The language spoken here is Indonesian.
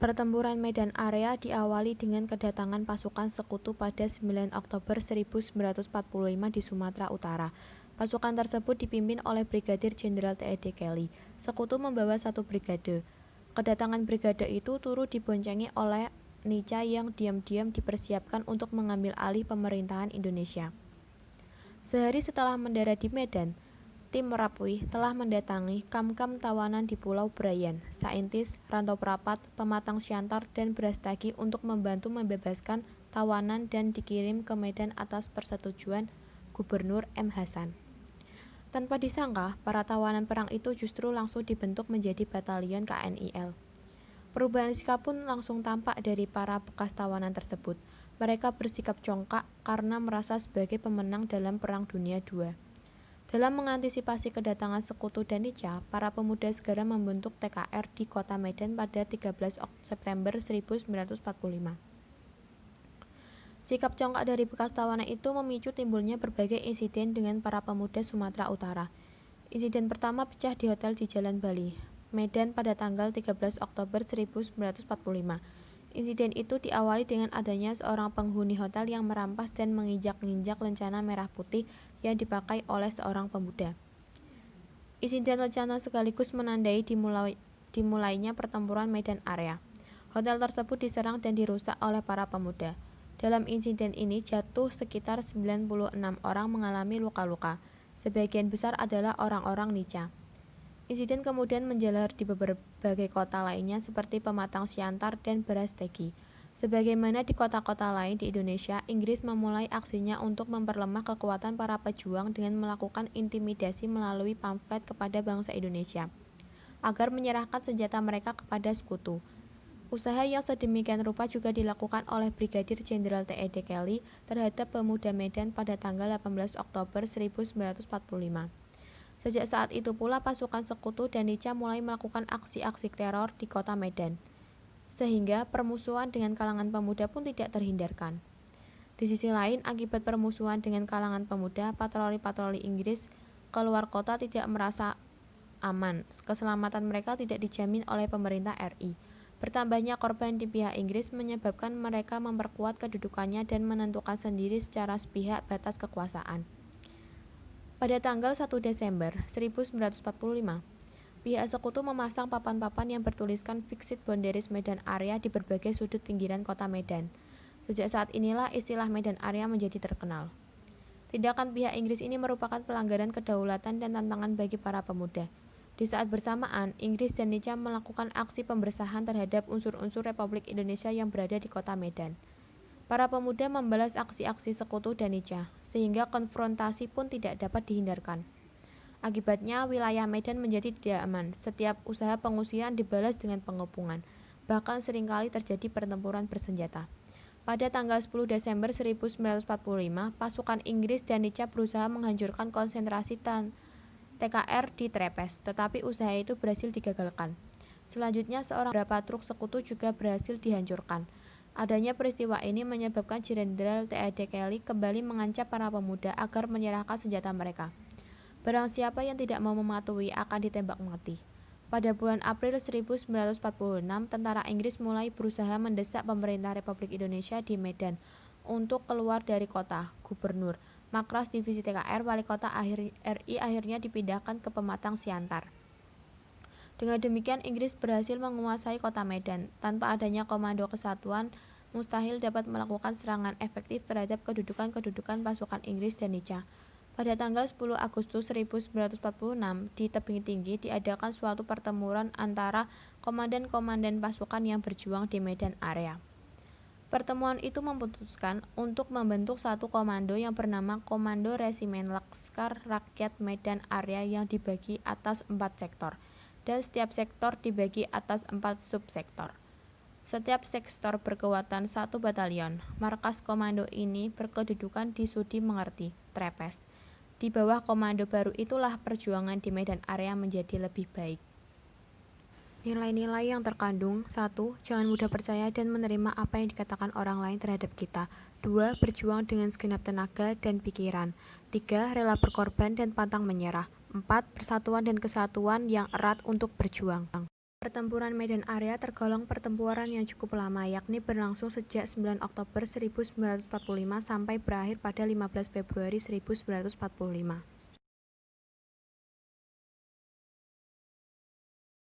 Pertempuran Medan Area diawali dengan kedatangan pasukan sekutu pada 9 Oktober 1945 di Sumatera Utara. Pasukan tersebut dipimpin oleh Brigadir Jenderal T.E.D. Kelly. Sekutu membawa satu brigade. Kedatangan brigade itu turut diboncengi oleh Nica yang diam-diam dipersiapkan untuk mengambil alih pemerintahan Indonesia. Sehari setelah mendarat di Medan, tim Merapi telah mendatangi kam-kam tawanan di Pulau Brayan, Saintis, Rantau Prapat, Pematang Siantar, dan Brastagi untuk membantu membebaskan tawanan dan dikirim ke Medan atas persetujuan Gubernur M. Hasan. Tanpa disangka, para tawanan perang itu justru langsung dibentuk menjadi batalion KNIL. Perubahan sikap pun langsung tampak dari para bekas tawanan tersebut. Mereka bersikap congkak karena merasa sebagai pemenang dalam Perang Dunia II. Dalam mengantisipasi kedatangan sekutu dan Nica, para pemuda segera membentuk TKR di kota Medan pada 13 September 1945. Sikap congkak dari bekas tawanan itu memicu timbulnya berbagai insiden dengan para pemuda Sumatera Utara. Insiden pertama pecah di hotel di Jalan Bali, Medan pada tanggal 13 Oktober 1945. Insiden itu diawali dengan adanya seorang penghuni hotel yang merampas dan menginjak-injak lencana merah putih yang dipakai oleh seorang pemuda. Insiden lencana sekaligus menandai dimulainya pertempuran Medan Area. Hotel tersebut diserang dan dirusak oleh para pemuda. Dalam insiden ini jatuh sekitar 96 orang mengalami luka-luka. Sebagian besar adalah orang-orang Nica. Insiden kemudian menjalar di berbagai kota lainnya seperti Pematang Siantar dan Brastagi. Sebagaimana di kota-kota lain di Indonesia, Inggris memulai aksinya untuk memperlemah kekuatan para pejuang dengan melakukan intimidasi melalui pamflet kepada bangsa Indonesia agar menyerahkan senjata mereka kepada sekutu. Usaha yang sedemikian rupa juga dilakukan oleh Brigadir Jenderal T.E.D. Kelly terhadap pemuda Medan pada tanggal 18 Oktober 1945. Sejak saat itu pula pasukan sekutu dan Nica mulai melakukan aksi-aksi teror di kota Medan, sehingga permusuhan dengan kalangan pemuda pun tidak terhindarkan. Di sisi lain, akibat permusuhan dengan kalangan pemuda, patroli-patroli Inggris keluar kota tidak merasa aman. Keselamatan mereka tidak dijamin oleh pemerintah RI. Bertambahnya korban di pihak Inggris menyebabkan mereka memperkuat kedudukannya dan menentukan sendiri secara sepihak batas kekuasaan. Pada tanggal 1 Desember 1945, pihak sekutu memasang papan-papan yang bertuliskan Fixed Boundaries Medan Area di berbagai sudut pinggiran kota Medan. Sejak saat inilah istilah Medan Area menjadi terkenal. Tindakan pihak Inggris ini merupakan pelanggaran kedaulatan dan tantangan bagi para pemuda. Di saat bersamaan, Inggris dan Nica melakukan aksi pembersihan terhadap unsur-unsur Republik Indonesia yang berada di kota Medan. Para pemuda membalas aksi-aksi sekutu dan Nica, sehingga konfrontasi pun tidak dapat dihindarkan. Akibatnya, wilayah Medan menjadi tidak aman. Setiap usaha pengusiran dibalas dengan pengepungan. Bahkan seringkali terjadi pertempuran bersenjata. Pada tanggal 10 Desember 1945, pasukan Inggris dan Nica berusaha menghancurkan konsentrasi TKR di Trepes, tetapi usaha itu berhasil digagalkan. Selanjutnya, beberapa truk sekutu juga berhasil dihancurkan. Adanya peristiwa ini menyebabkan Jenderal T.E.D. Kelly kembali mengancam para pemuda agar menyerahkan senjata mereka. Barang siapa yang tidak mau mematuhi akan ditembak mati. Pada bulan April 1946, tentara Inggris mulai berusaha mendesak pemerintah Republik Indonesia di Medan untuk keluar dari kota. Gubernur Makras Divisi TKR Wali Kota RI akhirnya dipindahkan ke Pematang Siantar. Dengan demikian, Inggris berhasil menguasai kota Medan. Tanpa adanya komando kesatuan, mustahil dapat melakukan serangan efektif terhadap kedudukan-kedudukan pasukan Inggris dan Nica. Pada tanggal 10 Agustus 1946, di tebing tinggi diadakan suatu pertempuran antara komandan-komandan pasukan yang berjuang di Medan Area. Pertemuan itu memutuskan untuk membentuk satu komando yang bernama Komando Resimen Laskar Rakyat Medan Area yang dibagi atas 4 sektor, dan setiap sektor dibagi atas 4 subsektor. Setiap sektor berkekuatan 1 batalion. Markas komando ini berkedudukan di Sudi Mengerti, Trepes. Di bawah komando baru itulah perjuangan di Medan Area menjadi lebih baik. Nilai-nilai yang terkandung: 1. Jangan mudah percaya dan menerima apa yang dikatakan orang lain terhadap kita. 2. Berjuang dengan segenap tenaga dan pikiran. 3. Rela berkorban dan pantang menyerah. 4. Persatuan dan kesatuan yang erat untuk berjuang. Pertempuran Medan Area tergolong pertempuran yang cukup lama, yakni berlangsung sejak 9 Oktober 1945 sampai berakhir pada 15 Februari 1945.